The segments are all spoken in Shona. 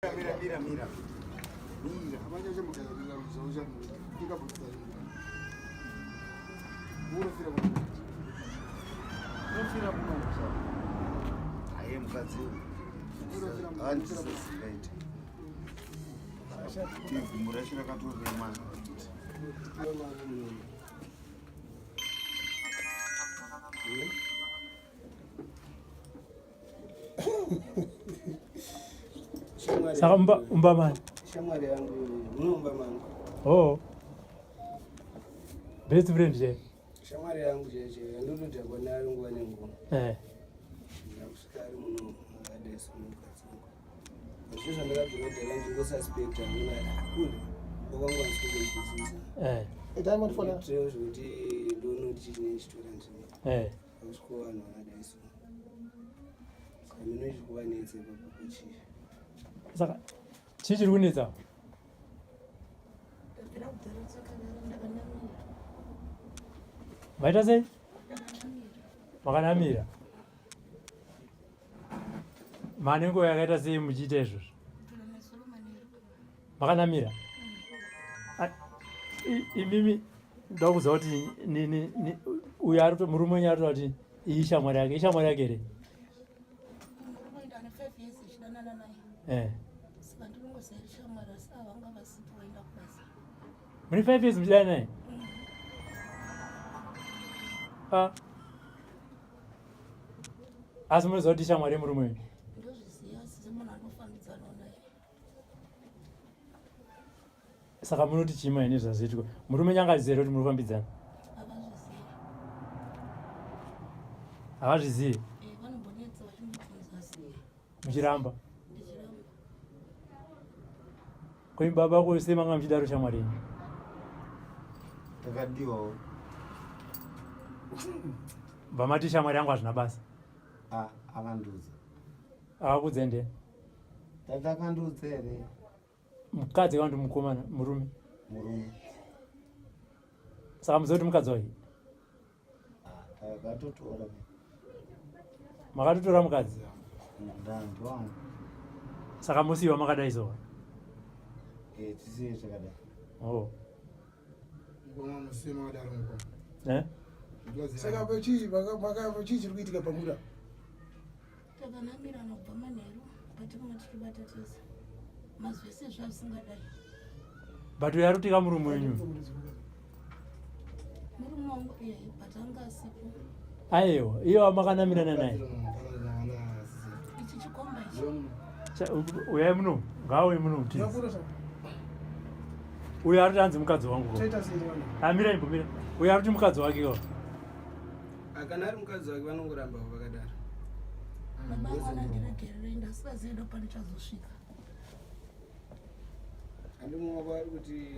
Mira. Mukadzi. Murashira katori mwana. Saka umbamani. Shamwari yangu umbamani. Oh. Best friend je. Shamwari yangu je ndoto yangu nayo nguwa nengu. Nakusikari muno Akaiswa Mukadzi. Sasa ndakabvira ndiko suspect ngina kule. Okwangu asikukuziza. Diamond for that. Kuti ndono chine student. Usikuwa na Akaiswa. Kamino chikuwa netse pakuchi. Saka chichiri kunetsa. Maita sei? Makanamira. Manengo yakaita sei muchiita izvozvo? Makanamira. Imimi ndokuziva kuti uyu ari murume wenyu ari kuti iyi ishamwari yake here. Mune 5 years muchidai naye? Asi munoziva kuti ishamwari yemurume wenyu? Saka munoti chima ine zvazviitwa. Murume wenyu angazviziva kuti munofambidzana? Havazvizivi? Muchiramba? Kwai baba ko sei manga muchidaro shamwari yenyu? Takadiwawo. Vamati shamwari yangu hazvina basa? Akandudza. Akakudza ende? Takandudza ere. Mukadzi wangu mukomana murume? Murume. Saka muziva kuti mukadzi wake? Takatotora. Makatotora mukadzi? Ndangu. Saka musiwa makadai so? Tisiye chakadai. Oh. Ngoma musema wadaro ngoma. Saka chichi kuitika pamuda. Vanamirana kubva manheru patinenge tichibata tese mazvese zvasingadai. But uyu ari kutika murume wenyu? Murume wangu but anga asipo. Aiwa, iyo makanamirana naye? Ichi chikomba ichi. Uyai muno, ngaauye muno mutizi. Uyu ari kuti hanzi mukadzi wangu. Mira imbomira. Uyu ari kuti mukadzi wake ko? Kana ari mukadzi wake vanongoramba vakadaro. Baba ndiregerere ndasivaziva ndopano chazosvika.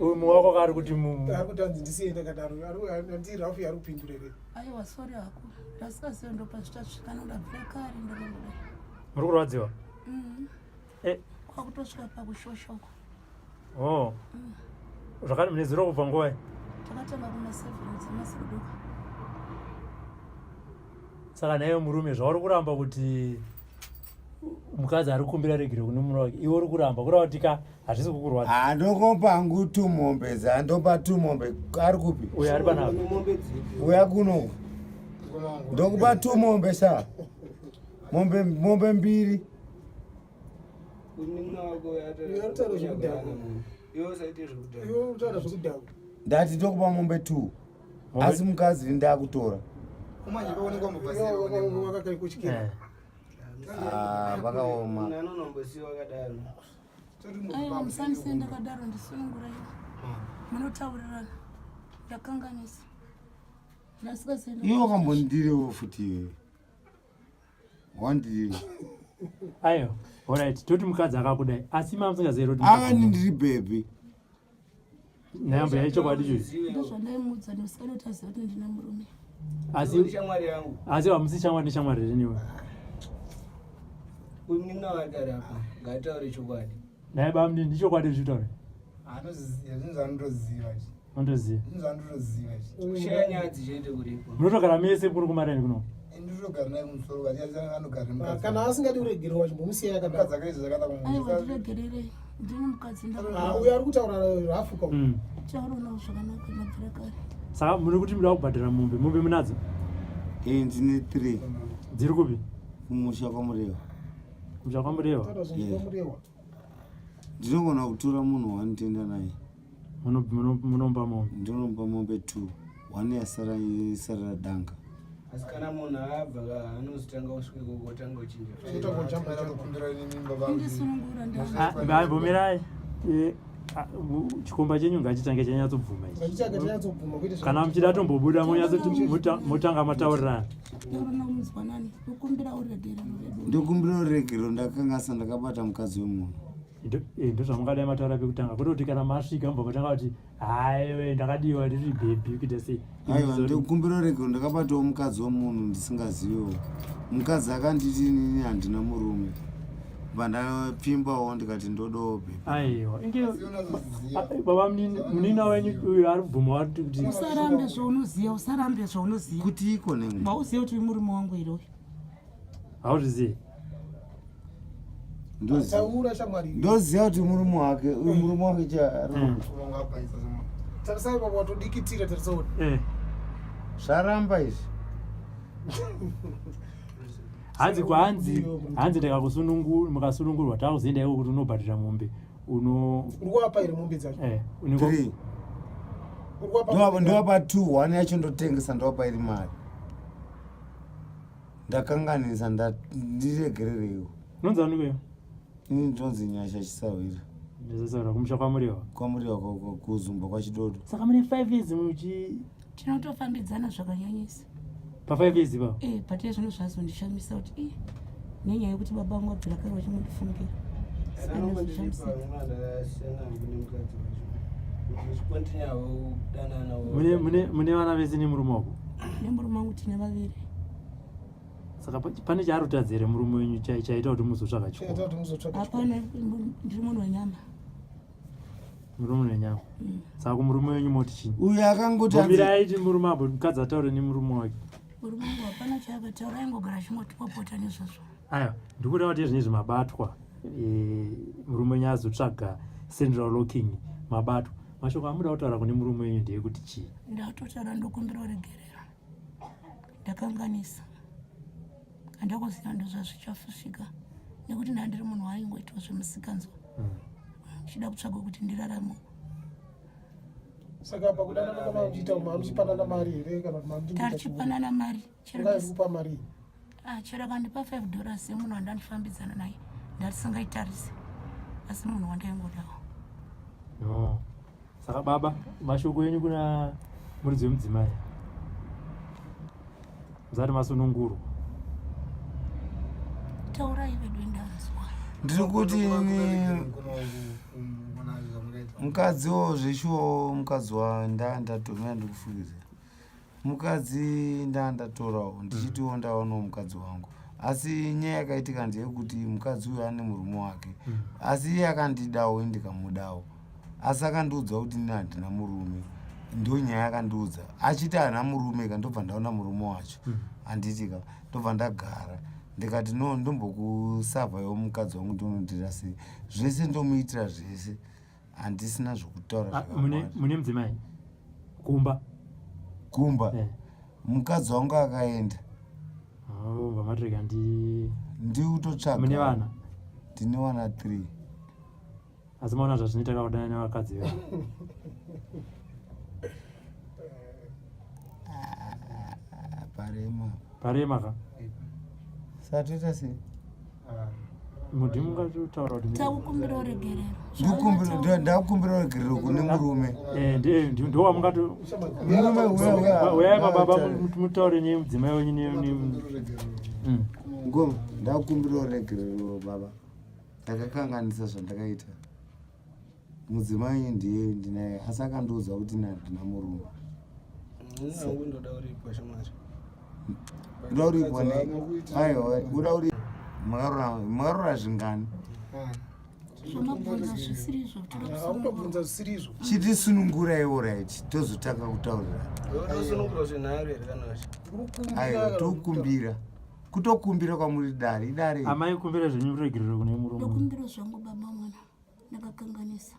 Uyu muwako kari kuti kuti hanzi ndisiye ndakadaro ndirafu yari kupindurere. Aiwa sori hako ndasivaziva ndopa zvichasvika nodabvira kare ndorongodai. muri kurwadziwa? Kwakutosvika pakushoshoka. Oh. Zvakati mune zero kubva nguwai? Takatanga kuna 7 dzemazuva. Saka naye murume zvauri kuramba kuti mukadzi ari kukumbira regere kune munhu wake, iwe uri kuramba kurava kuti hazvisi kukurwadza? Ndokomba hangu tumombe dzandopa tumombe. Ari kupi? Uyu ari panapa? Uya kuno. Ndokupa tumombe sa. Mombe mbiri. Ndati ndokupa mombe 2. Asi mukadzi ndakutora. Vakaoma. Aiwa musamise ndakadaro ndisununguraiwa. Munotaurirana. Ndakanganisa. Iwo kambondirewo futi. Wandiri. Aiwa. Alright, toti mukadzi akakudai. Asi mamusingazivi kuti akani ndiri bhebhi. Nyamba yaichokwadi ichochi. Ndozvandaimudza ndosinotaziva kuti ndina murume. Asi hamusi shamwari neshamwari reniwe? Kuninga wagara apa ngataure chokwadi. Naye bamni ndichokwadi richitaura? Ndozvandoziva. Undoziva? Ndozvandoziva. Shaya nyadzi chete kuripo. Munotogara mese kuri kumareni kuno? kana asingadi uregere wachimbomusiya aiwa ndiregerere ndine mukadzi uyo ari kutaura zvaafrica taurawo zvakanaka mabvira kare. Saka muri kuti muda kubhadhara mombe munadzo? Ndine 3. Dziri kupi? Kumusha kwaMureva. Kumusha kwaMureva? Ndinogona kutora munhu wanitenda naye. Munomba mombe? Ndinomba mombe 2. 1 yasara danga. Asi kana munhu abva anozotanga usvike kotanga uchinja mbomirai chikomba chenyu ngachitange chanyatsobvuma ichi. Kana muchida tombobuda motanga mataurirana. Ndokumbira uregero ndakanga ndakabata mukadzi wemunhu. Ndozvamungadai mataura pekutanga kwete kuti kana masvika mbokotanga kuti haiwe ndakadiwa ndiri bhebhi kuita sei. Aiwa ndokumbira uregero ndakabatawo mukadzi wemunhu ndisingaziviwo. Mukadzi akanditi inini handina murume. Vandapimbawo ndikati ndodowo bhebhi. Aiwa baba munina wenyu uyu ari kubvuma wati kuti usarambe zvaunoziva kuti iko nemwe mauzive kuti murume wangu iro hauzvizivi. Ndoziva kuti murume wake uyu murume wake tarisai baba watodikitira tarisaona zvaramba izvi. hanzi mukasunungurwa takuzoenda iko kuti unobhadhira mombe urikuapa iri mombe dzacho 3 ndovapa 2. 1 yacho ndotengesa ndovapa iri mari. Ndakanganisa ndiregerereiwo. Nonzi anukeyo? Ini ndonzi Nyasha Chisawira. Ndizosara kumusha kwaMureva? KwaMureva kuzumba kwaChidodo. Saka mune 5 years muchi tinotofambidzana zvakanyanyisa. Pa 5 years ipapo? Pati zvinhu zvazondishamisa kuti nenyaya yekuti baba vangu wabvira kare vachimundifungira. Mune vana vese nemurume wako? Nemurume wangu tine 2. Saka pane chaarotadza here murume wenyu chaita kuti muzotsvaka chikoro? Hapana, ndiri munhu wenyama. Muri munhu wenyama? Saka kumurume wenyu moti chini? Uyu akangoti mirai aiti murume abo mukadzi ataure nemurume wake. Murume wangu hapana chaakataura, aingogara achingotipopota nezvazvo. Aiwa ndikuda kuti zvinezvi mabatwa murume wenyu azotsvaga central locking mabatwa. Mashoko amuda kutaura kune murume wenyu ndeyekuti chii? Ndatotaura ndokumbira uregerero. Ndakanganisa. Handakuziva ndozvazvichafusvika nekuti ndandiri munhu waingoitwa zvemusikanzwa chida kutsvaga kuti ndiraramo. Saka pakudana kwamamuchiita mamuchipanana mari here kana kuti tarichipanana mari kupa mari chero kandipa $5 semunhu wandandifambidzana naye ndatisingaitarise asi munhu wandaingodawo. Saka baba mashoko enyu kuna muridzi wemudzimai musati masunungurwa. Taurai vedu ndanzwa. Ndiri kuti mukadziwo zveshuwo mukadzi wandandatora ndikufukidza. Mukadzi ndandatorawo ndichitiwo ndaonawo mukadzi wangu. Asi nyaya yakaitika ndeyekuti mukadzi uyu ane murume wake. Asi iye akandidawo ndikamudawo. Asi akandiudza kuti ini handina murume. Ndo nyaya yakandiudza. Achiti hana murume ndobva ndaona murume wacho. Handitika ndobva ndagara. Ndikati no ndombokusavhawo mukadzi wangu ndinondira sei. Zvese ndomuitira zvese. Handisina zvokutaura zvakawanda. Mune mudzimai? Kumba? Mukadzi wangu akaenda. Vamatrika ndikutotsvaga. Mune vana? Ndine vana 3. Asi maona zvazvinoita kakudana nevakadzi venyu? Parema ka? Satoita sei? Mudhi mungatotaura kuti takukumbira uregerero. Ndakukumbira uregerero kune murume. Ndiwo mungato murume uyai pababa mutaure nemudzimai wenyu Ngoma ndakukumbira uregerero baba. Ndakakanganisa zvandakaita. Mudzimai ndiye ndinaye asi akandiudza kuti ndina murume. Ndoda uripo shamwari. Uda uripo aiwa uda uri makarora zvingani. zvamabvunza zvisirizvo akutobvunza zvisirizo chitisunungura iwo right tozotanga kutaurira Unosunungura zvinharo here kana aiwa tokumbira kutokumbira kwamuri dare amai kumbira zvenyuregerero kune murume ndokumbira zvangu baba mwana ndakakanganisa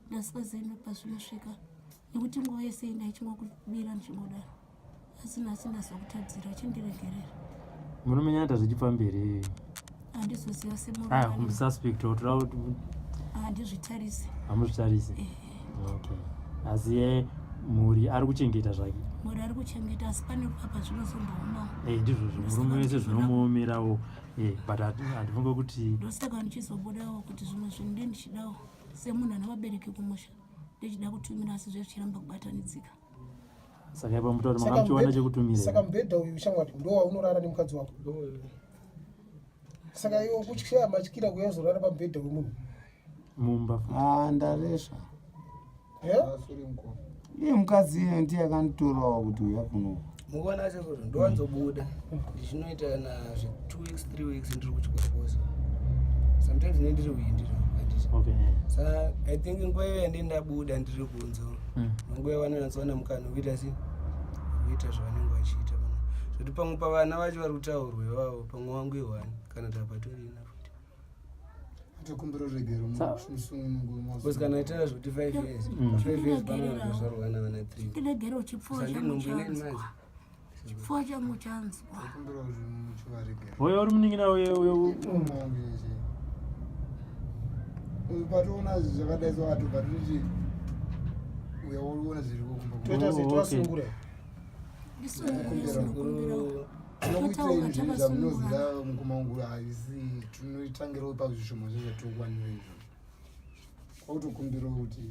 ndasikazivi pazvinosvika nekuti nguva yese ndaichingokubira ndichingodaro asi nhasi ndazokutadzira chindiregerera munomenyata zvichibva mberi handizoziva kumususpect otora kuti handizvitarise hamuzvitarise okay asi muri ari kuchengeta zvake muri ari kuchengeta asi pane papa zvinozombooma ndizvozvo murume wese zvinomuomerawo but handifunge kuti ndosaka ndichizobudawo kuti zvimwe zvinhu ndendichidawo semunhu ane vabereki kumusha ndichida kutumira asi zvezvichiramba kubatanidzika saka ipa muti kuti makamuchiwana chekutumira saka mubhedha uyu shamwati ndo waunorara nemukadzi wako saka iwo kutyaya matyira kuyazorara pamubhedha wemunhu mumba ndaresha iye mukadzi iye ndiye akanditorao kuti uya kuno mukuona chakozvo ndowanzobuda ndichinoita kana 2 weeks 3 weeks ndiri kuchikorokosa sometimes ndiri uindiro okay saka I think nguva iyo yandendabuda ndiri kunzo nguva yavanonatsoona mukana kuita kuita zvavanenge vachiita pamwe zvoti pamwe pavana vacho vari kutaurwa ivavo pamwe wangu iwani kana tapatorina futi atokumbira regero because kana itaura zvoti 5 years 5 years panozvarwa navana 3 ndiregero chipfuwa changu chanzwa uyo uri muningira uyo patoona zvakadaiswa ati patirichi uya uriona zviri toitasetwasungura tinokuitei zvinhu zvamunozira mukumaunguru haisi tinoitangirawo pazvishomo zvezvatikwanira izvo kwakutokumbira kuti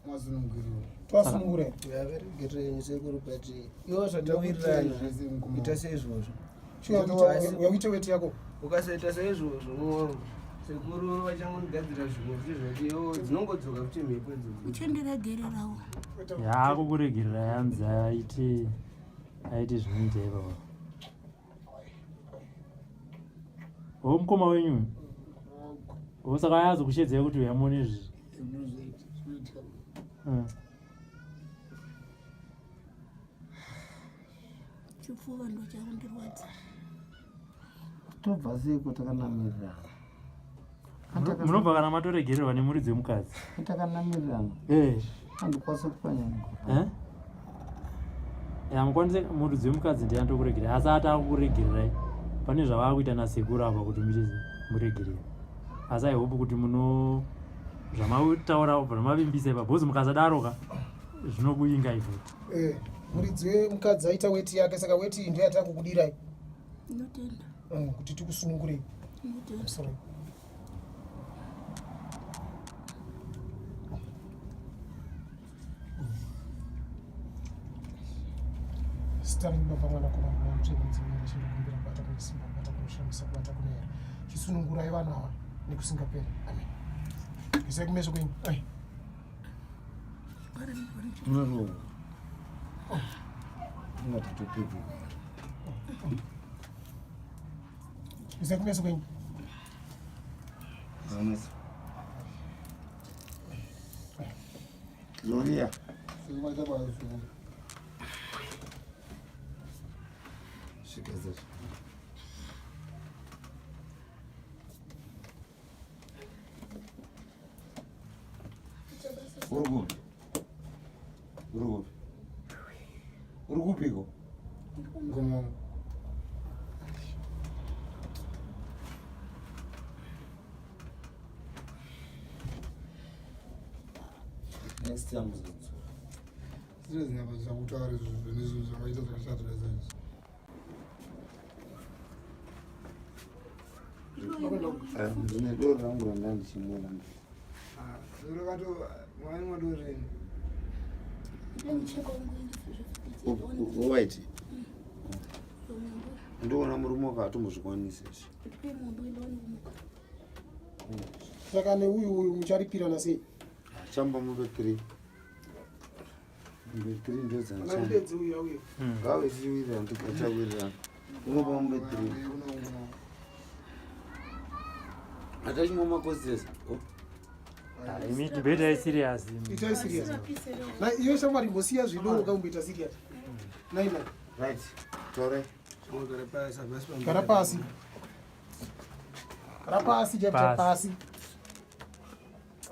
mwasununguriwa twasunungura yaveregeto yenyu sekuru but iwo zvatawirirana ita seizvozvo yauite weti yako ukasaita seizvozvo sekuru vachangonigadzira zvimwe zvizvoti dzinongodzoka kuti mhepo idzodzo uchendiregererawo yakukuregerera yanzi aite zvinoita ipapa mukoma wenyu osaka yazo kushedzai kuti uyamone izvi chipfuva ndo chakundirwadza tobva seiko takanamirira munobva kana matoregererwa nemuridzi wemukadzi takanamirana andikwanisa kupanyana mukwanise muridzi wemukadzi ndiye andokuregerai asi ati akukuregererai pane zvavakuita nasekuru apa kuti muregerera asi aihope kuti muno zvamautaura zvamavimbisa ipa bhozi mukasadaroka zvinokuinga ifuti muridzi wemukadzi aita weti yake saka weti iyi ndoyataka kukudirai inotenda kuti tikusunungurei inotenda sitarini baba mwana kumamudzimira chinokumbira kubata kunesimba kubata kunoshamisa kubata kunera chisunungurai vana ava nekusingaperi amen isai kumeso kwenyu unorowa ungatatopepu isai kumeso kwenyu zamesa Gloria shikaza urukupiko ngomo next time zvinezinyamba zvakutaura izvo zvakaita zvakashatira izvozvo ndine doro rangu ranga ndichimwira rakato mwai mwadorini waiti ndoona murume wakatombozvikwanisa saka neuyu mucharipirana sei chamba mube 3 mube 3 ndodzancha ndedzi uyu auye ngawe chiwira ndikachawira unoba mube 3 atachimwa makozesa imi debate serious Itai serious. Na iyo shamari mbosiya zvidoro kaumboita serious. Naina. right tore Karapasi. Karapasi chapter pasi.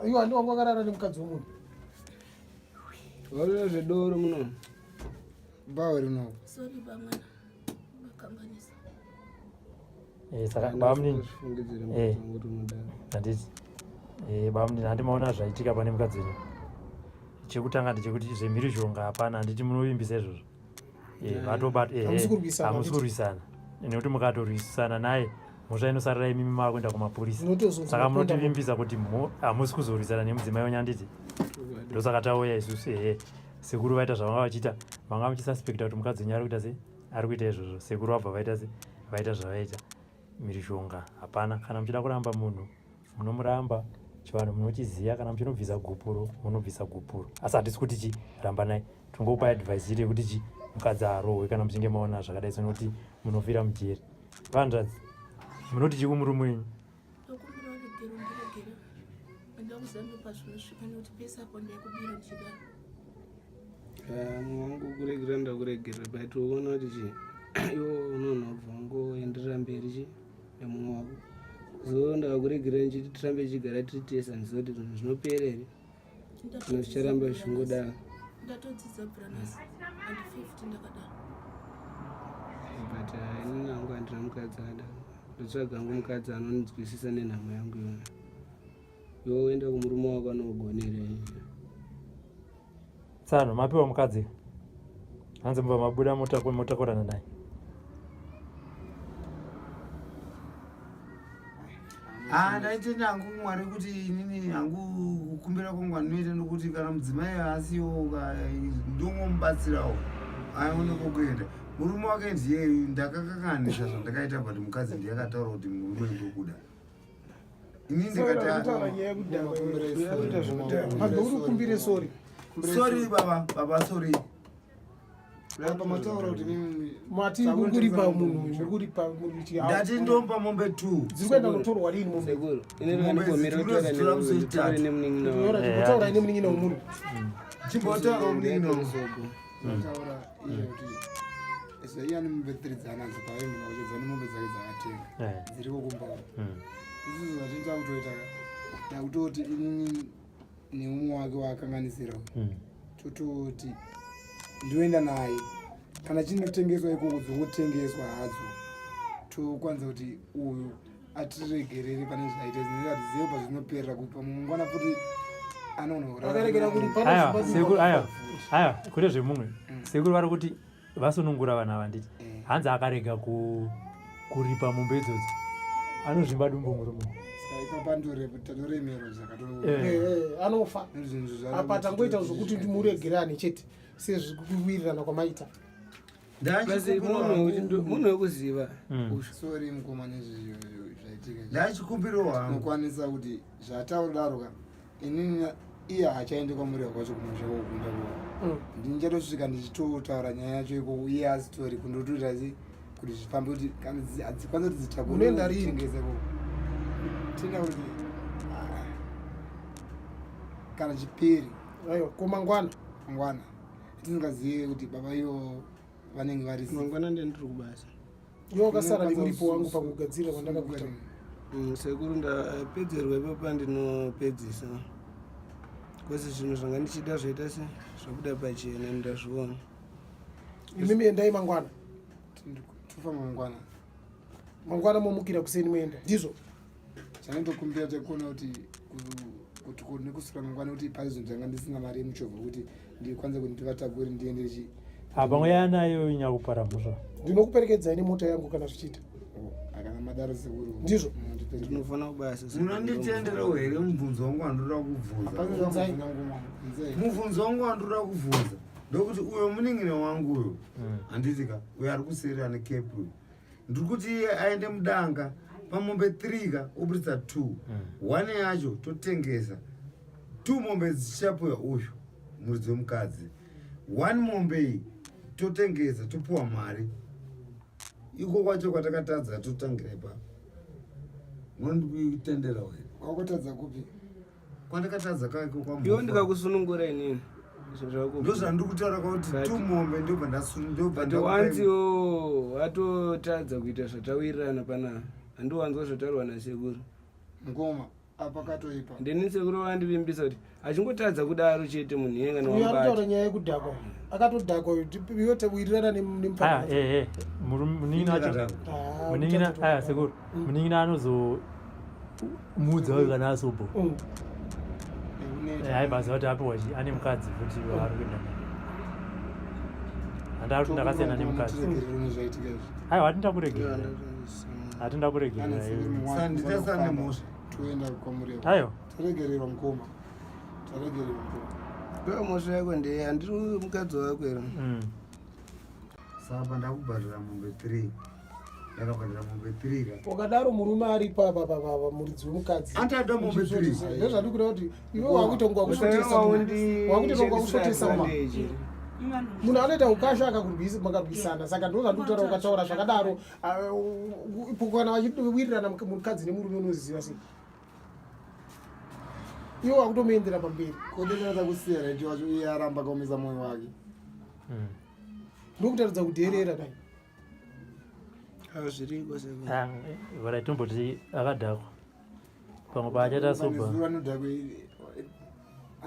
Ayo andi wangu akarara nemukadzi womunhu. Warira zvedoro muno. Bawe rino. Sorry bamwana. Bakanganisa. saka bamuni handiti bamuni handimaona zvaitika pane mukadzi wenyu. Chekutanga ndechekuti zvemhirizhonga hapana, handiti munovimbisa izvozvo. Hamusi kurwisana nekuti mukatorwisana naye mhosva inosarira imimi maakuenda kumapurisa. Saka munotivimbisa kuti hamusi kuzorwisana nemudzimai wenyu handiti. Ndosaka tauya isusu sekuru vaita zvavanga vachiita, vanga muchisuspekta kuti mukadzi wenyu ari kuita sei, ari kuita izvozvo. Sekuru vabva vaita sei, vaita zvavaita. Mhirizhonga hapana. Kana muchida kuramba munhu munomuramba, chivanhu munochiziya. Kana muchinobvisa gupuro munobvisa gupuro, asi hatisi kuti chi ramba naye. Tingokupa advice chete kuti chi mukadzi arohwe kana muchinge maona zvakadai sokuti munofira mujeri. Vandradzi munoti chi kumurume wenyu? Ndokumbira regero ndiregera. Ndakuzambe pazvinosvika nekuti pese apo ndaikubira ndichidaro. Mwangu kuregera ndakuregera but uona kuti chi iwo unonobva ngoenderera mberi chi nemumwe wako. So ndakuregera nchiti tirambe chigara titesa ndizoti zvinhu zvinopera here. Zvinhu zvicharamba zvichingodaro. Ndatodzidza branasi and 50 ndakadaro. But inini hangu handina mukadzi adaro. Ndotsvaga hangu mukadzi anonzwisisa nenhamo yangu iyona. Iwo uenda kumurume wako anogonera. Tsano mapiwa mukadzi hanzi mubva mabuda motakurana naye. ndaitende hangu mwari kuti inini hangu kukumbira kwangu andinoita nokuti kana mudzimai asiwo ndomomubatsirawo aone kokuenda. Murume wake ndiye ndakakanganisa zvandakaita but mukadzi ndiye akataura kuti murume ndokuda. Inini ndikatakumbire sorry. Sorry baba sorry. Apa mataura kuti Mati nguripa munhu nguripa munhu. Ndati ndomba mombe 2. Dzikuenda kutorwa lini mombe? Seguro. Inini ndingomira kutora nemuningi Kutaura ine muningi nomunhu. Chimbotaura muningi mataura iyo kuti Isaiah nimubetiridzana dzipayo munhu wachedza nemombe dzake dzakatenga. Dziriko kumbawo. Izvi zvatinza kutoita takutoti inini neumwe wake waakanganisira tototi ndoenda naye kana chinotengeswa ikoko dzongotengeswa hadzo tokwanisa kuti uyu atiregerere pane zvaaita zvinenge atizive pazvinoperera kuti pamungwana futi akaregera kuti aya kune zvemumwe sekuru vari kuti vasunungura vanhu ava nditi hanzi akarega kuripa mombe idzodzo anozvimba dumbu murume. Tatoremero anofa apa tangoita zvokuti muregerane chete sezvikuwirirana kwamaita. munhu wekuziva sori mukoma nezvizvo zvaitika ndachikumbirawo hangu nokwanisa kuti zvataurdaroka inini iye hachaende kwamuri kwacho kumusha kokunda ko ndichatosvika ndichitotaura nyaya yacho ikoko iye asitori kundotoita kuti zvifambe kuti hadzikwanisa kuti dzitakunoenda ritengese ko tenda kuti kana chipiri aiwa komangwana tisingazive kuti baba iyo vanenge vari mangwana ndendiri kubasa iwo kasara nemuripo wangu pakugadzira kwandakakuita sekuru ndapedzerwa ipapo ndinopedzisa kwese zvinhu zvanga ndichida zvaita se zvakuda pachena ndazviona. imimi endai mangwana tofamba mangwana momukira kuseni muenda ndizvo chanendokumbira tekuona kuti nekusura mangwana kuti paizo ndanga ndisina mari yemuchovha kuti ndikwanise kuti ndivatakuri ndiendechi pamwe yanayo inyakupara mhosva ndinokuperekedzai nemota yangu kana zvichiita akana madaro sekuru ndizvo ndinofanira kubasa munonditenderawo here mubvunzo wangu wandoda kubvunza mubvunzo wangu wandoda kubvunza ndokuti uyo munin'ina wangu uyo handitika uyo ari kuserera necape uyo ndiri kuti iye aende mudanga pamombe 3 ka oburitsa 2 1 yacho totengesa 2 mombe dzichapuwa uyu muridzi wemukadzi 1 mombe iyi totengesa topuwa mari iko kwacho kwatakatadza totangira ipapo Unonditendera wewe. Wakutadza kupi? Kwandakatadza kake kwa Iwo ndikakusunungura inini. Ndozvandikutaura kuti tumombe ndobva ndasundoba wanziwo watotadza kuita zvatawirirana pana handiwanzwa zvataurwa nasekuru ngoma apa katoipa ndini sekuru wandivimbisa kuti achingotadza kudaro chete munhu yengana wamubata nyaya yekudhakwa akatodhakwa yote wirirana nemupaa muningina sekuru muningina anozomudza kana asobo aibazi kuti apiwa ane mukadzi futi ari kuenda handari kuti ndakasiyana nemukadzi aiwa hatinda kuregera nditasane mhosva toenda kwamureva aiwa taregererwa mukoma mhosva yako ndeye handiri mukadzi wako ero saka ndakubhadhira mombe 3 ndakabhadhira mombe 3 wakadaro murume ari muridzi wemukadzi andada mombe 3 ndozvandikuda kuti iwe wakutonga kusotesa munhu anoita ukasha makarwisana saka ndozvandikutaura ukataura zvakadaro kana vachiwirirana mukadzi nemurume unoziva sei iwe wakutomuendera pamberi kodenoda kusiyana ichi wacho iye aramba akaomesa mwoyo wake ndokutaridza kudherera dai zviriko varatomboti akadhakwa pamwe paachata soba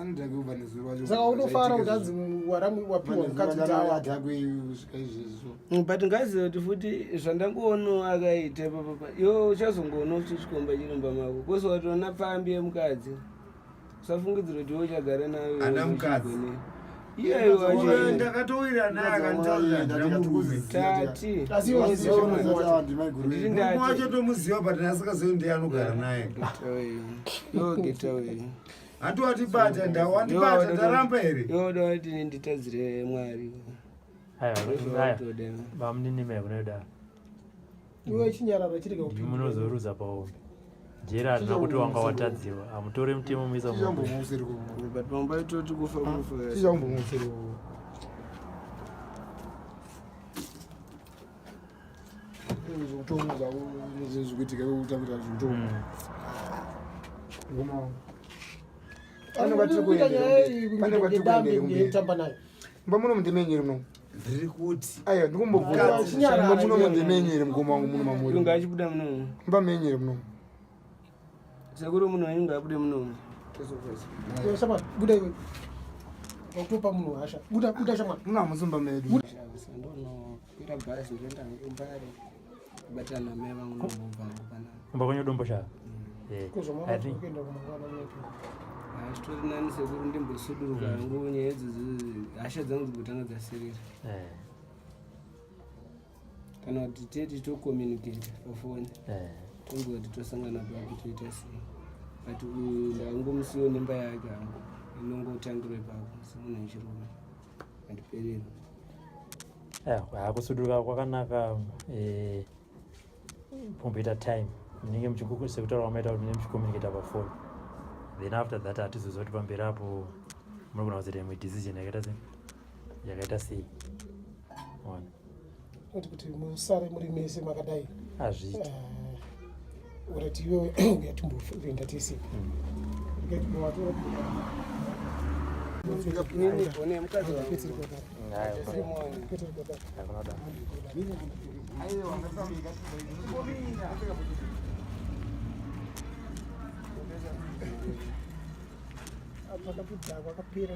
anodhakwe nezuro wacho saka unofara kuti anzi wapiwa mukadzi adhakwe kusvika izvezvo but ngaziva kuti futi zvandangoonao akaita papapa iwo uchazongoonao chichikomba chiromba mako kwese watona pambi yemukadzi usafungidzira kuti uchagara nayo ana mukadzi ndakatowira naye akantauraawacho tomuziva but asikazivi ndiye anogara naye hatiwatibata ndawandibata ndaramba here yoda kuti nditadzire mwari vamuninime kunoda iwe chinyararo chirika kuti munozorudza paombe jera harina kuti wanga watadziwa hamutore mutemo muisa but pambaitoti kufa chichambomutiri zvotomuza zvikuitika vekutakuta zvotomu tamba nayo mbamuno mundimenyere muno ndiri kuti aya ndikumbobvumuno mundimenyere mukoma wangu muno mamuri ungachibuda muno mbamenyere muno sekuru muno inga abude muno shamwari buda iwe wakutopa munhu hasha buda shamwari muno hamusumba medu ndonokwira bhazi ndoenda ngumbari kubatana mai vangu nomubvangu pana kumba kwenye dombo shaa kozvamakuenda kumangwana metu zvitori nani sekuru ndimbosuduruka hangu nyaya idzodzi hasha dzangu dzigotanga dzaserera kana kuti teti tokommunicate pafoni tonge kuti tosangana papo toita sei but ndangomusiwo nemba yake hangu inongotangirwe papo semunhu wechirume handiperero kusuduruka kwakanaka pomboita time munenge sekutaura kwamaita kuti munenge muchicommunicata pafoni then after that hatizoziva kuti pamberi apo muri kuna kuzoita imwe decision yakaita sei kuti musare muri mese makadai hazviiti urati iwewe uyatimboenda tese apakakudhakwa akapera